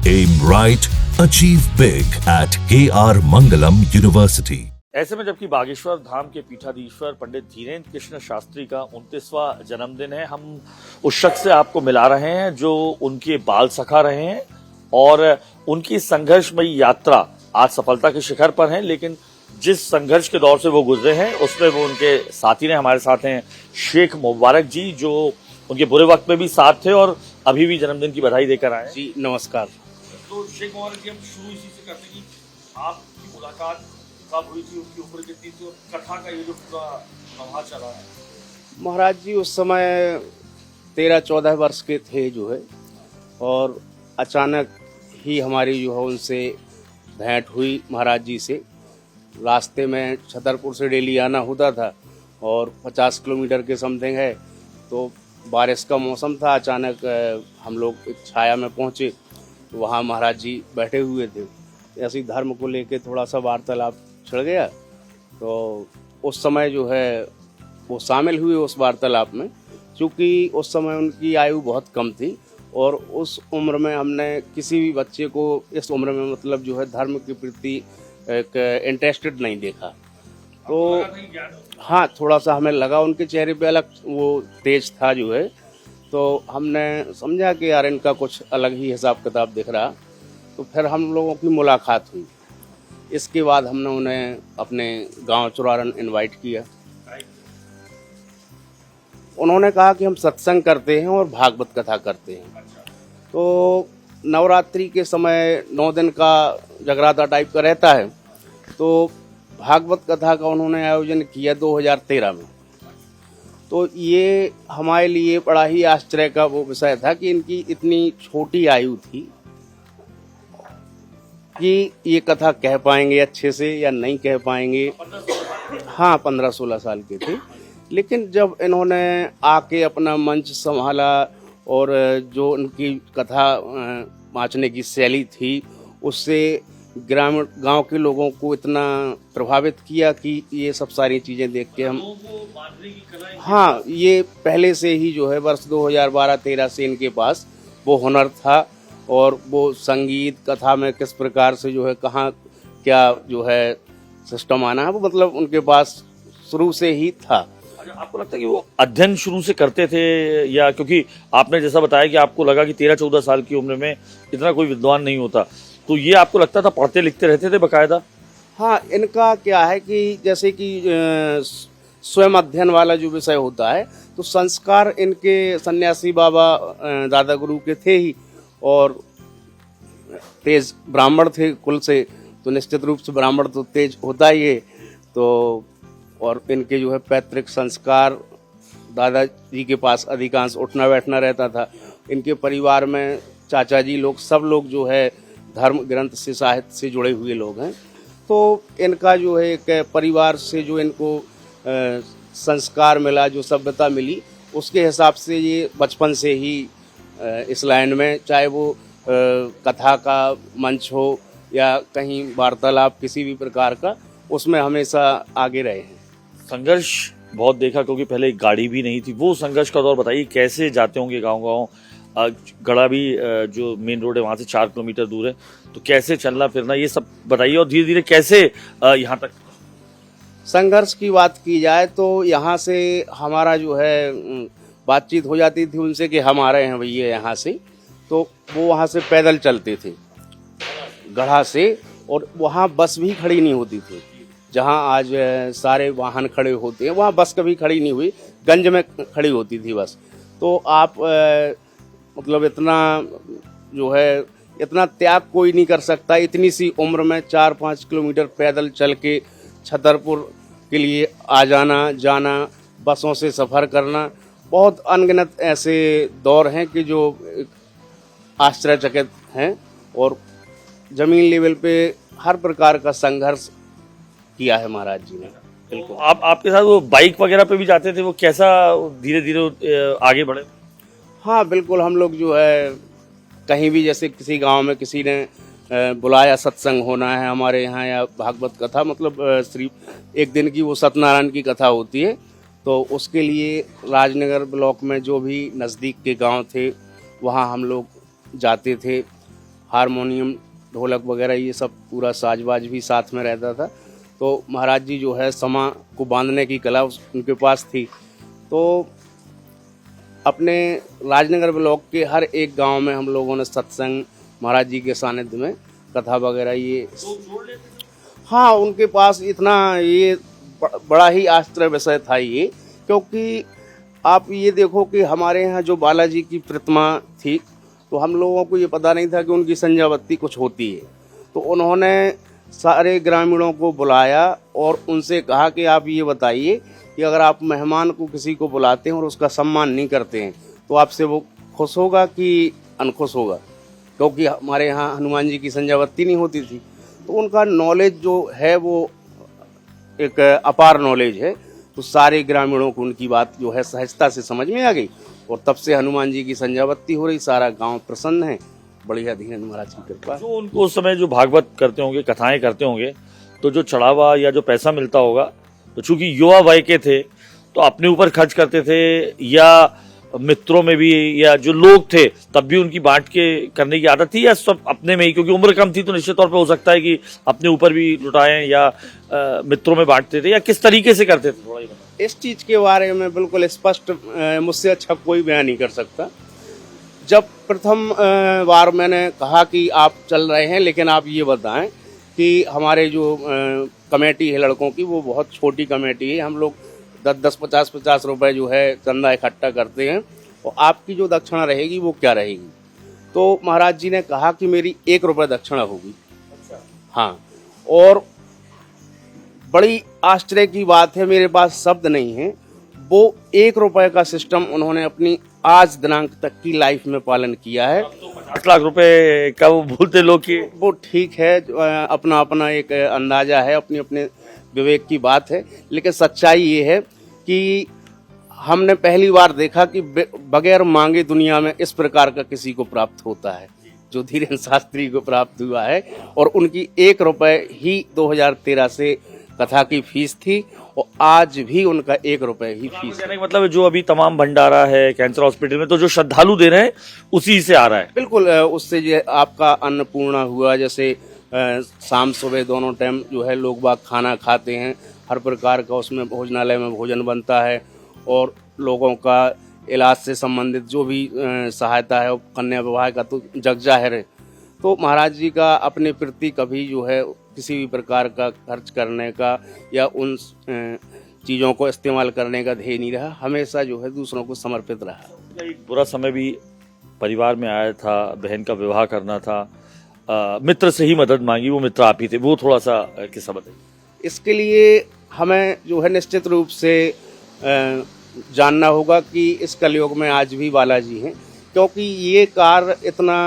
Aim right, achieve big at KR Mangalam University. ऐसे में जबकि बागेश्वर धाम के पीठाधीश्वर पंडित धीरेन्द्र कृष्ण शास्त्री का 29वां जन्मदिन है, हम उस शख्स से आपको मिला रहे हैं जो उनके बाल सखा रहे हैं और उनकी संघर्षमयी यात्रा आज सफलता के शिखर पर है। लेकिन जिस संघर्ष के दौर से वो गुजरे हैं उसमें वो उनके साथी ने हमारे साथ हैं शेख मुबारक जी, जो उनके बुरे वक्त में भी साथ थे और अभी भी जन्मदिन की बधाई देकर आए। जी नमस्कार। तो शेख मुबारक जी, हम शुरू इसी से करते हैं कि आपकी मुलाकात कब हुई थी, उनकी उम्र कितनी थी और कथा का ये जो पूरा प्रवाह चला है। महाराज जी उस समय 13-14 वर्ष के थे जो है, और अचानक ही हमारी जो है उनसे भेंट हुई महाराज जी से। रास्ते में छतरपुर से डेली आना होता था और 50 किलोमीटर के समथिंग है, तो बारिश का मौसम था। अचानक हम लोग एक छाया में पहुंचे, वहाँ महाराज जी बैठे हुए थे। ऐसी धर्म को लेके थोड़ा सा वार्तालाप छिड़ गया, तो उस समय जो है वो शामिल हुए उस वार्तालाप में। चूँकि उस समय उनकी आयु बहुत कम थी और उस उम्र में हमने किसी भी बच्चे को इस उम्र में मतलब जो है धर्म के प्रति एक इंटरेस्टेड नहीं देखा। तो हाँ, थोड़ा सा हमें लगा उनके चेहरे पे अलग वो तेज था जो है, तो हमने समझा कि यार इनका कुछ अलग ही हिसाब किताब दिख रहा। तो फिर हम लोगों की मुलाकात हुई। इसके बाद हमने उन्हें अपने गांव चुरारन इनवाइट किया। उन्होंने कहा कि हम सत्संग करते हैं और भागवत कथा करते हैं। तो नवरात्रि के समय 9 दिन का जगराता टाइप का रहता है, तो भागवत कथा का उन्होंने आयोजन किया 2013 में। तो ये हमारे लिए बड़ा ही आश्चर्य का वो विषय था कि इनकी इतनी छोटी आयु थी कि ये कथा कह पाएंगे अच्छे से या नहीं कह पाएंगे। हाँ, 15-16 साल के थे। लेकिन जब इन्होंने आके अपना मंच संभाला और जो उनकी कथा वाचने की शैली थी, उससे ग्रामीण गांव के लोगों को इतना प्रभावित किया कि ये सब सारी चीज़ें देख के हम हाँ, ये पहले से ही जो है वर्ष 2012-13 से इनके पास वो हुनर था और वो संगीत कथा में किस प्रकार से जो है कहाँ क्या जो है सिस्टम आना है, वो मतलब उनके पास शुरू से ही था। अच्छा, आपको लगता है कि वो अध्ययन शुरू से करते थे, या क्योंकि आपने जैसा बताया कि आपको लगा कि 13-14 साल की उम्र में इतना कोई विद्वान नहीं होता, तो ये आपको लगता था पढ़ते लिखते रहते थे बकायदा? हाँ, इनका क्या है कि जैसे कि स्वयं अध्ययन वाला जो विषय होता है, तो संस्कार इनके सन्यासी बाबा दादा गुरु के थे ही, और तेज ब्राह्मण थे कुल से, तो निश्चित रूप से ब्राह्मण तो तेज होता ही है। तो और इनके जो है पैतृक संस्कार, दादाजी के पास अधिकांश उठना बैठना रहता था। इनके परिवार में चाचा जी लोग सब लोग जो है धर्म ग्रंथ से साहित्य से जुड़े हुए लोग हैं। तो इनका जो है एक परिवार से जो इनको संस्कार मिला, जो सभ्यता मिली, उसके हिसाब से ये बचपन से ही इस लाइन में, चाहे वो कथा का मंच हो या कहीं वार्तालाप किसी भी प्रकार का, उसमें हमेशा आगे रहे हैं। संघर्ष बहुत देखा, क्योंकि पहले एक गाड़ी भी नहीं थी। वो संघर्ष का दौर बताइए, कैसे जाते होंगे गांव-गांव? गढ़ा भी जो मेन रोड है वहाँ से 4 किलोमीटर दूर है, तो कैसे चलना फिरना ये सब बताइए, और धीरे धीरे कैसे यहाँ तक? संघर्ष की बात की जाए तो यहाँ से हमारा जो है बातचीत हो जाती थी उनसे कि हम आ रहे हैं भैया यहाँ से, तो वो वहाँ से पैदल चलते थे गढ़ा से, और वहाँ बस भी खड़ी नहीं होती थी। जहाँ आज सारे वाहन खड़े होते हैं, वहाँ बस कभी खड़ी नहीं हुई, गंज में खड़ी होती थी बस। तो आप मतलब इतना जो है इतना त्याग कोई नहीं कर सकता। इतनी सी उम्र में 4-5 किलोमीटर पैदल चल के छतरपुर के लिए आ जाना जाना, बसों से सफ़र करना, बहुत अनगिनत ऐसे दौर हैं कि जो आश्चर्यचकित हैं। और ज़मीन लेवल पे हर प्रकार का संघर्ष किया है महाराज जी ने। बिल्कुल। आपके साथ वो बाइक वगैरह पे भी जाते थे, वो कैसा धीरे धीरे आगे बढ़े? हाँ बिल्कुल, हम लोग जो है कहीं भी, जैसे किसी गांव में किसी ने बुलाया, सत्संग होना है हमारे यहाँ या भागवत कथा, मतलब सिर्फ एक दिन की वो सत्यनारायण की कथा होती है, तो उसके लिए राजनगर ब्लॉक में जो भी नज़दीक के गांव थे वहाँ हम लोग जाते थे। हारमोनियम, ढोलक वगैरह ये सब पूरा साजबाज भी साथ में रहता था। तो महाराज जी जो है समा को बांधने की कला उनके पास थी। तो अपने राजनगर ब्लॉक के हर एक गांव में हम लोगों ने सत्संग महाराज जी के सानिध्य में कथा वगैरह ये, हाँ, उनके पास इतना ये बड़ा ही आश्चर्य विषय था ये, क्योंकि आप ये देखो कि हमारे यहाँ जो बालाजी की प्रतिमा थी तो हम लोगों को ये पता नहीं था कि उनकी संध्यावत्ती कुछ होती है। तो उन्होंने सारे ग्रामीणों को बुलाया और उनसे कहा कि आप ये बताइए कि अगर आप मेहमान को किसी को बुलाते हैं और उसका सम्मान नहीं करते हैं तो आपसे वो खुश होगा कि अनखुश होगा, क्योंकि हमारे यहाँ हनुमान जी की संध्यावत्ती नहीं होती थी। तो उनका नॉलेज जो है वो एक अपार नॉलेज है। तो सारे ग्रामीणों को उनकी बात जो है सहजता से समझ में आ गई और तब से हनुमान जी की संध्यावत्ती हो रही, सारा गांव प्रसन्न है। बढ़िया धीरेन्द्र महाराज की कृपा। जो उनको उस समय जो भागवत करते होंगे, कथाएं करते होंगे, तो जो चढ़ावा या जो पैसा मिलता होगा, तो चूंकि युवा वय के थे तो अपने ऊपर खर्च करते थे या मित्रों में भी, या जो लोग थे तब भी उनकी बांट के करने की आदत थी, या सब अपने में ही, क्योंकि उम्र कम थी तो निश्चित तौर पे हो सकता है कि अपने ऊपर भी लुटाएं या मित्रों में बांटते थे, या किस तरीके से करते थे? थोड़ा ही बताएं। इस चीज के बारे में बिल्कुल स्पष्ट मुझसे अच्छा कोई बयान नहीं कर सकता। जब प्रथम बार मैंने कहा कि आप चल रहे हैं, लेकिन आप ये बताएं कि हमारे जो कमेटी है लड़कों की, वो बहुत छोटी कमेटी है, हम लोग 10-10, 50-50 रुपए जो है चंदा इकट्ठा करते हैं, और आपकी जो दक्षिणा रहेगी वो क्या रहेगी? तो महाराज जी ने कहा कि मेरी 1 रुपये दक्षिणा होगी। हाँ, और बड़ी आश्चर्य की बात है, मेरे पास शब्द नहीं है, वो 1 रुपये का सिस्टम उन्होंने अपनी आज दिनांक तक की लाइफ में पालन किया है। 50 लाख रुपए का वो भूलते लोग कि वो ठीक है, अपना अपना एक अंदाजा है, अपने अपने विवेक की बात है, लेकिन सच्चाई ये है कि हमने पहली बार देखा कि बगैर मांगे दुनिया में इस प्रकार का किसी को प्राप्त होता है, जो धीरेन्द्र शास्त्री को प्राप्त हुआ है। और उनकी 1 रुपये ही 2013 से कथा की फीस थी और आज भी उनका 1 रुपये ही फीस है। मतलब जो अभी तमाम भंडारा है कैंसर हॉस्पिटल में, तो जो श्रद्धालु दे रहे हैं उसी से आ रहा है। बिल्कुल, उससे जो आपका अन्नपूर्णा हुआ, जैसे शाम सुबह दोनों टाइम जो है लोग बाग खाना खाते हैं, हर प्रकार का उसमें भोजनालय में भोजन बनता है, और लोगों का इलाज से संबंधित जो भी सहायता है, कन्या विवाह का तो जग जाहिर है। तो महाराज जी का अपने प्रति कभी जो है किसी भी प्रकार का खर्च करने का या उन चीज़ों को इस्तेमाल करने का ध्येय नहीं रहा, हमेशा जो है दूसरों को समर्पित रहा। एक बुरा समय भी परिवार में आया था, बहन का विवाह करना था, मित्र से ही मदद मांगी, वो मित्र आप ही थे, वो थोड़ा सा किस्सा बताइए। इसके लिए हमें जो है निश्चित रूप से जानना होगा कि इस कलयुग में आज भी बालाजी हैं, क्योंकि ये कार्य इतना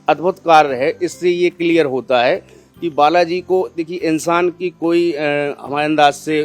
अद्भुत कार्य है। इससे ये क्लियर होता है कि बालाजी को, देखिए, इंसान की कोई हमारे अंदाज से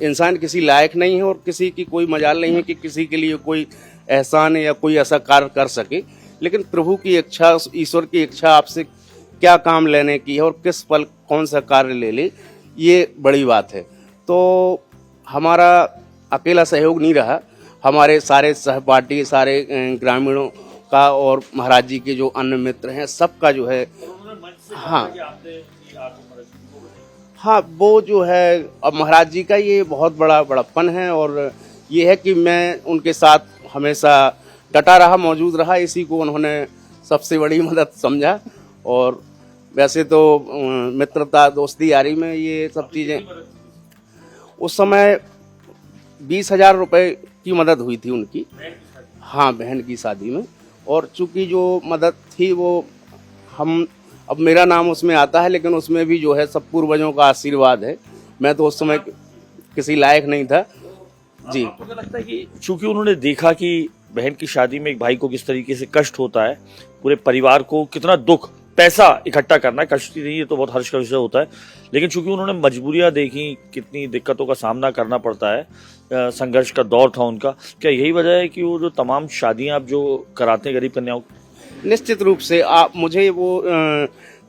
इंसान किसी लायक नहीं है और किसी की कोई मजाल नहीं है कि किसी के लिए कोई एहसान या कोई ऐसा कार्य कर सके, लेकिन प्रभु की इच्छा, ईश्वर की इच्छा आपसे क्या काम लेने की है और किस पल कौन सा कार्य ले ले, ये बड़ी बात है। तो हमारा अकेला सहयोग नहीं रहा, हमारे सारे सहपाठी, सारे ग्रामीणों का और महाराज जी के जो अन्य मित्र हैं, सबका जो है, हाँ, वो जो है अब महाराज जी का ये बहुत बड़ा बड़प्पन है, और ये है कि मैं उनके साथ हमेशा डटा रहा, मौजूद रहा, इसी को उन्होंने सबसे बड़ी मदद समझा। और वैसे तो मित्रता, दोस्ती, यारी में ये सब चीज़ें, उस समय 20,000 रुपये की मदद हुई थी उनकी, हाँ, बहन की शादी में। और चूंकि जो मदद थी वो हम, अब मेरा नाम उसमें आता है, लेकिन उसमें भी जो है सब पूर्वजों का आशीर्वाद है। मैं तो उस समय किसी लायक नहीं था जी। मुझे लगता है कि चूंकि उन्होंने देखा कि बहन की शादी में एक भाई को किस तरीके से कष्ट होता है, पूरे परिवार को कितना दुख, पैसा इकट्ठा करना कष्ट नहीं, ये तो बहुत हर्ष का विषय होता है, लेकिन चूंकि उन्होंने मजबूरियां देखी, कितनी दिक्कतों का सामना करना पड़ता है, संघर्ष का दौर था उनका, क्या यही वजह है कि वो जो तमाम शादियां आप जो कराते हैं गरीब कन्याओं? निश्चित रूप से आप, मुझे वो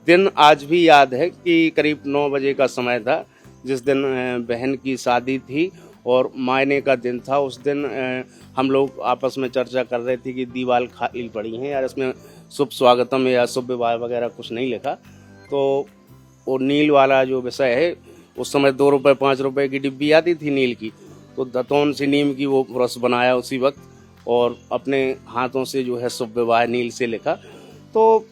दिन आज भी याद है कि करीब 9 बजे का समय था, जिस दिन बहन की शादी थी और मायने का दिन था। उस दिन हम लोग आपस में चर्चा कर रहे थे कि दीवार खाली पड़ी हैं यार, इसमें शुभ स्वागतम या शुभ विवाह वगैरह कुछ नहीं लिखा। तो वो नील वाला जो विषय है, उस समय 2 रुपये 5 रुपये की डिब्बी आती थी नील की, तो दतौन से नीम की वो रस बनाया उसी वक्त और अपने हाथों से जो है शुभ विवाह नील से लिखा। तो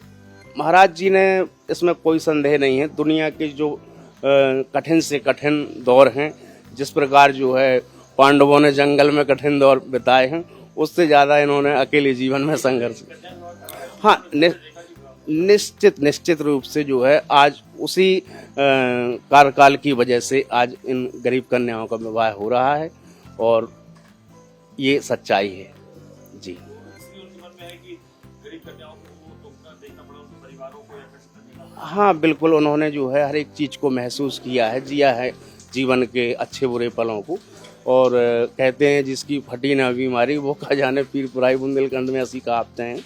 महाराज जी ने, इसमें कोई संदेह नहीं है, दुनिया के जो कठिन से कठिन दौर हैं, जिस प्रकार जो है पांडवों ने जंगल में कठिन दौर बिताए हैं, उससे ज़्यादा इन्होंने अकेले जीवन में संघर्ष। हाँ, निश्चित रूप से जो है आज उसी कार्यकाल की वजह से आज इन गरीब कन्याओं का विवाह हो रहा है और ये सच्चाई है जी। हाँ बिल्कुल, उन्होंने जो है हर एक चीज़ को महसूस किया है, जिया है जीवन के अच्छे बुरे पलों को। और कहते हैं जिसकी फटी ना बीमारी वो का जाने पीर पुराई बुंदेलखंड में ऐसी कहावतें हैं।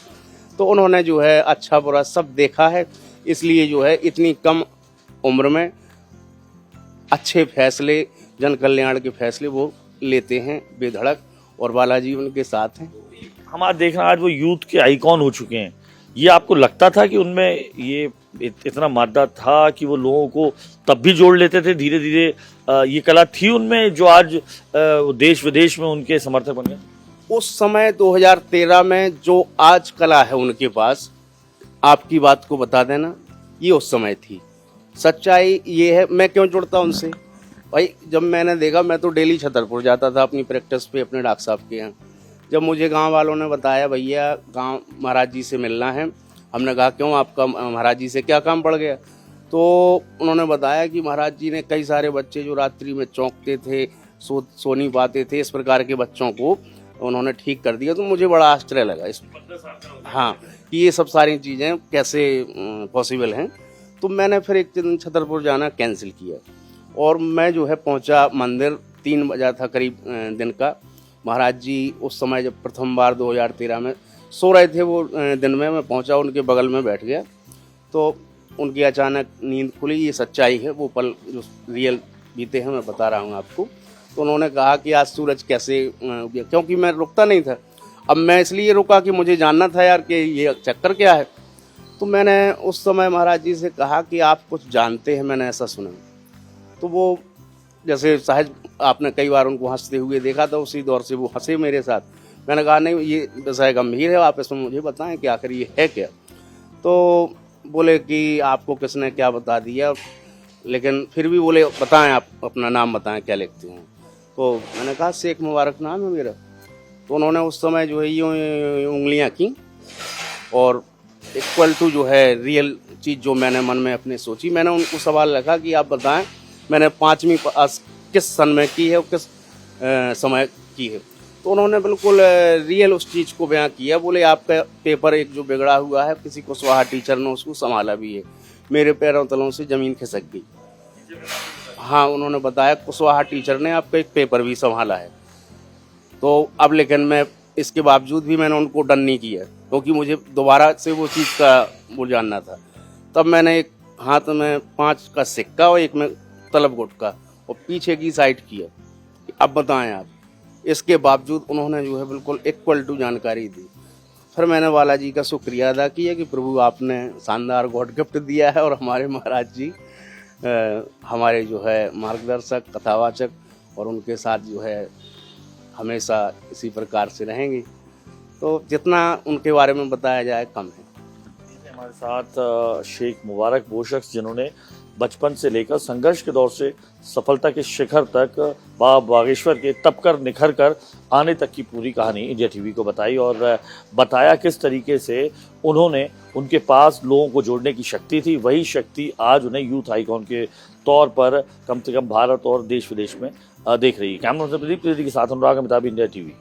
तो उन्होंने जो है अच्छा बुरा सब देखा है, इसलिए जो है इतनी कम उम्र में अच्छे फैसले, जन कल्याण के फैसले वो लेते हैं बेधड़क, और बालाजी उनके साथ हैं। हम आज देख रहे हैं आज वो यूथ के आइकॉन हो चुके हैं। ये आपको लगता था कि उनमें ये इतना मादा था कि वो लोगों को तब भी जोड़ लेते थे? धीरे धीरे ये कला थी उनमें जो आज देश विदेश में उनके समर्थक बन गए? उस समय 2013 में जो आज कला है उनके पास, आपकी बात को बता देना, ये उस समय थी। सच्चाई ये है, मैं क्यों जुड़ता उनसे भाई? जब मैंने देखा, मैं तो डेली छतरपुर जाता था अपनी प्रैक्टिस पे अपने डॉक्टर साहब के यहाँ। जब मुझे गांव वालों ने बताया भैया गांव महाराज जी से मिलना है, हमने कहा क्यों, आपका महाराज जी से क्या काम पड़ गया? तो उन्होंने बताया कि महाराज जी ने कई सारे बच्चे जो रात्रि में चौंकते थे, सो नहीं पाते थे, इस प्रकार के बच्चों को उन्होंने ठीक कर दिया। तो मुझे बड़ा आश्चर्य लगा इस, हाँ, कि ये सब सारी चीज़ें कैसे पॉसिबल हैं। तो मैंने फिर एक दिन छतरपुर जाना कैंसिल किया और मैं जो है पहुंचा मंदिर, 3 बजा था करीब दिन का। महाराज जी उस समय जब प्रथम बार 2013 में सो रहे थे, वो दिन में मैं पहुंचा, उनके बगल में बैठ गया तो उनकी अचानक नींद खुली। ये सच्चाई है, वो पल जो रियल बीते हैं मैं बता रहा हूँ आपको। तो उन्होंने कहा कि आज सूरज कैसे, क्योंकि मैं रुकता नहीं था। अब मैं इसलिए रुका कि मुझे जानना था यार कि ये चक्कर क्या है। तो मैंने उस समय महाराज जी से कहा कि आप कुछ जानते हैं, मैंने ऐसा सुना। तो वो जैसे सहज, आपने कई बार उनको हंसते हुए देखा था, उसी दौर से वो हंसे मेरे साथ। मैंने कहा नहीं, ये विषय गंभीर है, आप इसमें मुझे बताएं कि आखिर ये है क्या। तो बोले कि आपको किसने क्या बता दिया, लेकिन फिर भी बोले बताएं, आप अपना नाम बताएं, क्या लिखते हैं। तो मैंने कहा शेख मुबारक नाम है मेरा। तो उन्होंने उस समय जो है यूँ उंगलियां की और इक्वल टू जो है रियल चीज़ जो मैंने मन में अपने सोची, मैंने उनको सवाल रखा कि आप बताएं मैंने 5वीं पास किस सन में की है और किस समय की है। तो उन्होंने बिल्कुल रियल उस चीज़ को बयां किया। बोले आपका पेपर एक जो बिगड़ा हुआ है, किसी कुशवाहा टीचर ने उसको संभाला भी है। मेरे पैरों तलों से ज़मीन खिसक गई। हाँ, उन्होंने बताया कुशवाहा टीचर ने आपका एक पेपर भी संभाला है। तो अब लेकिन मैं इसके बावजूद भी मैंने उनको डन नहीं किया, क्योंकि मुझे दोबारा से वो चीज़ का वो जानना था। तब मैंने एक हाथ में 5 का सिक्का और एक में तलब गुटका और पीछे की साइड किया, अब बताएं आप। इसके बावजूद उन्होंने जो है बिल्कुल इक्वल टू जानकारी दी। फिर मैंने बालाजी का शुक्रिया अदा किया कि प्रभु आपने शानदार गॉड गिफ्ट दिया है और हमारे महाराज जी हमारे जो है मार्गदर्शक, कथावाचक, और उनके साथ जो है हमेशा इसी प्रकार से रहेंगे। तो जितना उनके बारे में बताया जाए कम है। हमारे साथ शेख मुबारक, वो शख्स जिन्होंने बचपन से लेकर संघर्ष के दौर से सफलता के शिखर तक बाबा बागेश्वर के तप कर निखर कर आने तक की पूरी कहानी इंडिया टीवी को बताई और बताया किस तरीके से उन्होंने, उनके पास लोगों को जोड़ने की शक्ति थी। वही शक्ति आज उन्हें यूथ आइकॉन के तौर पर कम से कम भारत और देश विदेश में देख रही है। कैमरा से प्रदीप त्रिवेदी के साथ अनुराग अमिताभ, इंडिया टीवी।